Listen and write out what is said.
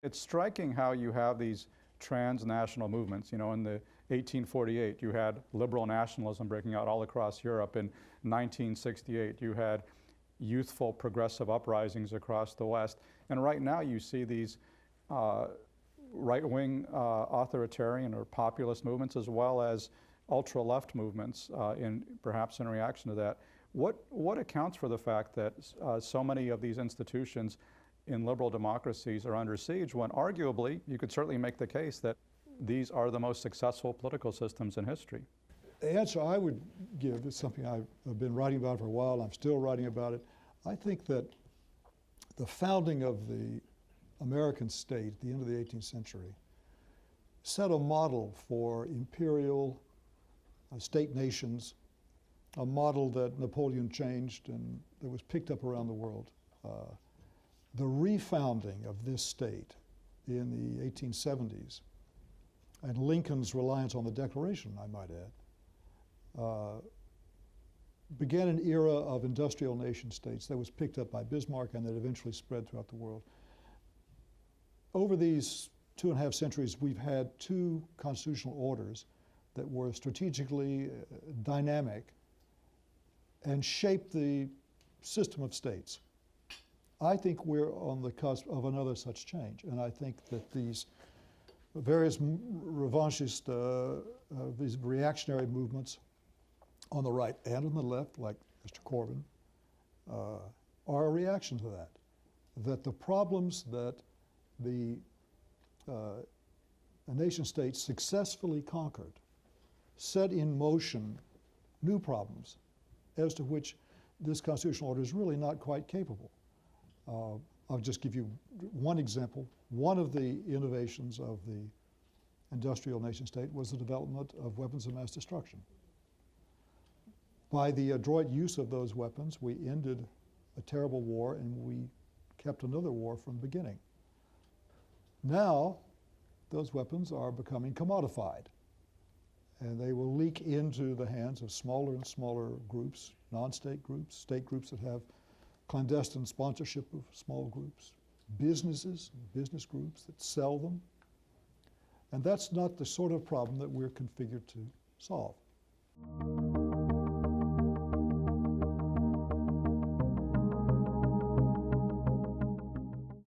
It's striking how you have these transnational movements. You know, in the 1848, you had liberal nationalism breaking out all across Europe. In 1968, you had youthful progressive uprisings across the West. And right now you see these right-wing authoritarian or populist movements, as well as ultra-left movements perhaps in reaction to that. What accounts for the fact that so many of these institutions in liberal democracies are under siege, when arguably you could certainly make the case that these are the most successful political systems in history? The answer I would give is something I've been writing about for a while. I'm still writing about it. I think that the founding of the American state at the end of the 18th century set a model for imperial state nations, a model that Napoleon changed and that was picked up around the world. The refounding of this state in the 1870s and Lincoln's reliance on the Declaration, I might add, began an era of industrial nation states that was picked up by Bismarck and that eventually spread throughout the world. Over these 2.5 centuries, we've had two constitutional orders that were strategically dynamic and shaped the system of states. I think we're on the cusp of another such change, and I think that these various revanchist, these reactionary movements on the right and on the left, like Mr. Corbyn, are a reaction to that. That the problems that the nation states successfully conquered set in motion new problems as to which this constitutional order is really not quite capable. I'll just give you one example. One of the innovations of the industrial nation state was the development of weapons of mass destruction. By the adroit use of those weapons, we ended a terrible war and we kept another war from beginning. Now, those weapons are becoming commodified, and they will leak into the hands of smaller and smaller groups, non-state groups, state groups that have clandestine sponsorship of small groups, businesses, business groups that sell them. And that's not the sort of problem that we're configured to solve.